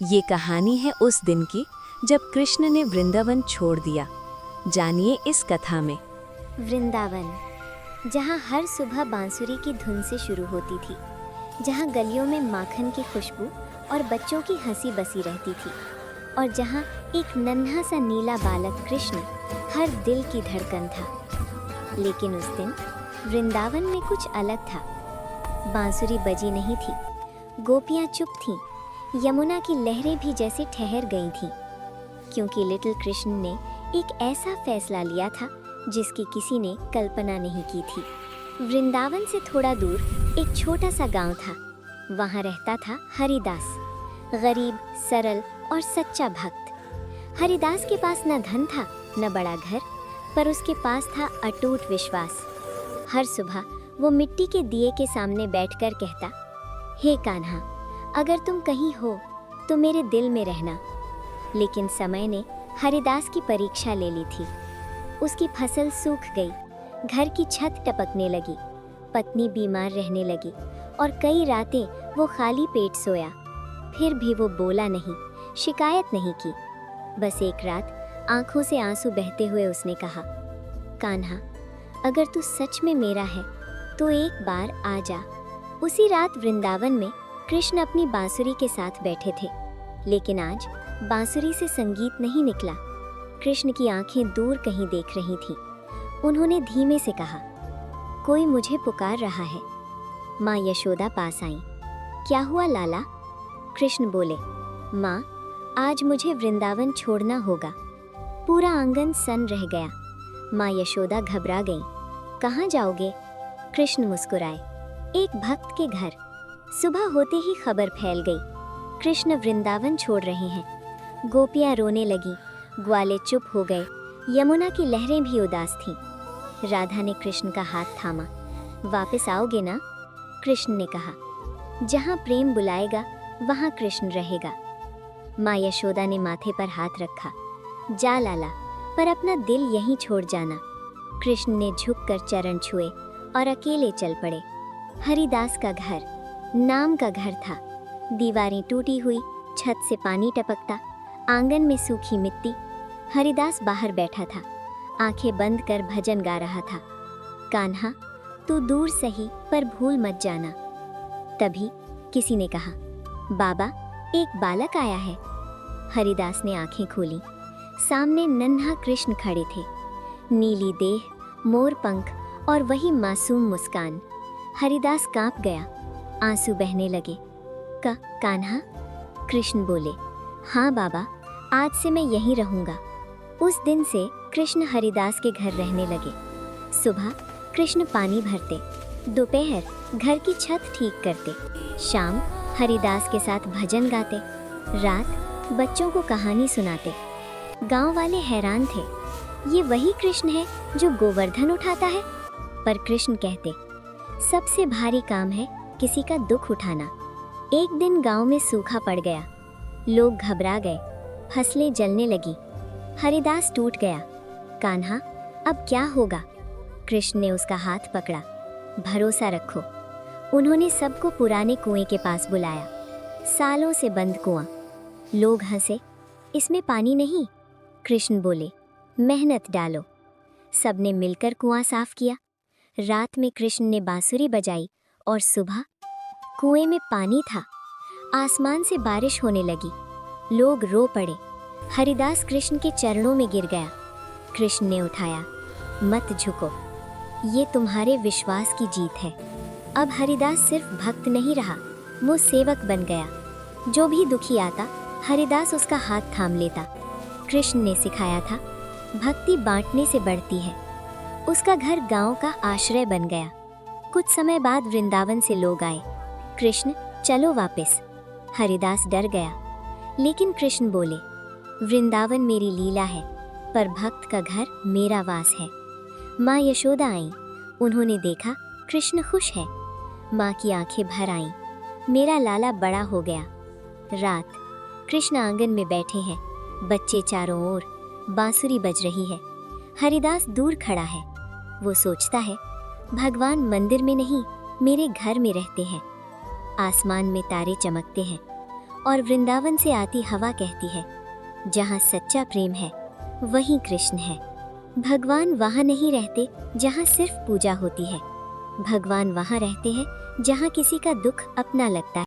ये कहानी है उस दिन की जब कृष्ण ने वृंदावन छोड़ दिया। जानिए इस कथा में। वृंदावन, जहाँ हर सुबह बांसुरी की धुन से शुरू होती थी, जहाँ गलियों में माखन की खुशबू और बच्चों की हंसी बसी रहती थी, और जहाँ एक नन्हा सा नीला बालक कृष्ण हर दिल की धड़कन था। लेकिन उस दिन वृंदावन में कुछ अलग था। बांसुरी बजी नहीं थी, गोपियाँ चुप थीं, यमुना की लहरें भी जैसे ठहर गई थीं, क्योंकि लिटिल कृष्ण ने एक ऐसा फैसला लिया था जिसकी किसी ने कल्पना नहीं की थी। वृंदावन से थोड़ा दूर एक छोटा सा गांव था। वहाँ रहता था हरिदास, गरीब, सरल और सच्चा भक्त। हरिदास के पास न धन था न बड़ा घर, पर उसके पास था अटूट विश्वास। हर सुबह वो मिट्टी के दिए के सामने बैठकर कहता, हे कान्हा, अगर तुम कहीं हो तो मेरे दिल में रहना। लेकिन समय ने हरिदास की परीक्षा ले ली थी। उसकी फसल सूख गई, घर की छत टपकने लगी, पत्नी बीमार रहने लगी और कई रातें वो खाली पेट सोया। फिर भी वो बोला नहीं, शिकायत नहीं की। बस एक रात आंखों से आंसू बहते हुए उसने कहा, कान्हा, अगर तू सच में मेरा है तो एक बार आ जा। उसी रात वृंदावन में कृष्ण अपनी बांसुरी के साथ बैठे थे, लेकिन आज बांसुरी से संगीत नहीं निकला। कृष्ण की आंखें दूर कहीं देख रही थीं। उन्होंने धीमे से कहा, कोई मुझे पुकार रहा है। माँ यशोदा पास आईं। क्या हुआ लाला? कृष्ण बोले, माँ, आज मुझे वृंदावन छोड़ना होगा। पूरा आंगन सन रह गया। माँ यशोदा घबरा गईं। कहाँ जाओगे? कृष्ण मुस्कुराए, एक भक्त के घर। सुबह होते ही खबर फैल गई, कृष्ण वृंदावन छोड़ रहे हैं। गोपियाँ रोने लगी, ग्वाले चुप हो गए, यमुना की लहरें भी उदास थीं। राधा ने कृष्ण का हाथ थामा। वापस आओगे ना? कृष्ण ने कहा, जहाँ प्रेम बुलाएगा वहाँ कृष्ण रहेगा। माँ यशोदा ने माथे पर हाथ रखा। जा लाला, पर अपना दिल यहीं छोड़ जाना। कृष्ण ने झुककर चरण छुए और अकेले चल पड़े। हरिदास का घर नाम का घर था। दीवारें टूटी हुई, छत से पानी टपकता, आंगन में सूखी मिट्टी। हरिदास बाहर बैठा था, आंखें बंद कर भजन गा रहा था। कान्हा, तू दूर सही पर भूल मत जाना। तभी किसी ने कहा, बाबा, एक बालक आया है। हरिदास ने आंखें खोली। सामने नन्हा कृष्ण खड़े थे, नीली देह, मोर पंख और वही मासूम मुस्कान। हरिदास कांप गया, आंसू बहने लगे। कान्हा? कृष्ण बोले, हाँ बाबा, आज से मैं यहीं रहूंगा। उस दिन से कृष्ण हरिदास के घर रहने लगे। सुबह कृष्ण पानी भरते, दोपहर घर की छत ठीक करते, शाम हरिदास के साथ भजन गाते, रात बच्चों को कहानी सुनाते। गांव वाले हैरान थे, ये वही कृष्ण है जो गोवर्धन उठाता है? पर कृष्ण कहते, सबसे भारी काम है किसी का दुख उठाना। एक दिन गांव में सूखा पड़ गया, लोग घबरा गए, फसलें जलने लगी। हरिदास टूट गया। कान्हा, अब क्या होगा? कृष्ण ने उसका हाथ पकड़ा। भरोसा रखो। उन्होंने सबको पुराने कुएं के पास बुलाया, सालों से बंद कुआं। लोग हंसे, इसमें पानी नहीं। कृष्ण बोले, मेहनत डालो। सबने मिलकर कुआं साफ किया। रात में कृष्ण ने बांसुरी बजाई और सुबह कुएं में पानी था। आसमान से बारिश होने लगी, लोग रो पड़े। हरिदास कृष्ण के चरणों में गिर गया। कृष्ण ने उठाया, मत झुको, ये तुम्हारे विश्वास की जीत है। अब हरिदास सिर्फ भक्त नहीं रहा, वो सेवक बन गया। जो भी दुखी आता, हरिदास उसका हाथ थाम लेता। कृष्ण ने सिखाया था, भक्ति बांटने से बढ़ती है। उसका घर गांव का आश्रय बन गया। कुछ समय बाद वृंदावन से लोग आए, कृष्ण चलो वापस। हरिदास डर गया, लेकिन कृष्ण बोले, वृंदावन मेरी लीला है, पर भक्त का घर मेरा वास है। माँ यशोदा आईं, उन्होंने देखा कृष्ण खुश है। माँ की आंखें भर आईं, मेरा लाला बड़ा हो गया। रात, कृष्ण आंगन में बैठे हैं, बच्चे चारों ओर, बांसुरी बज रही है। हरिदास दूर खड़ा है। वो सोचता है, भगवान मंदिर में नहीं, मेरे घर में रहते हैं। आसमान में तारे चमकते हैं और वृंदावन से आती हवा कहती है, जहाँ सच्चा प्रेम है वहीं कृष्ण है। भगवान वहाँ नहीं रहते जहाँ सिर्फ पूजा होती है। भगवान वहाँ रहते हैं जहाँ किसी का दुख अपना लगता है।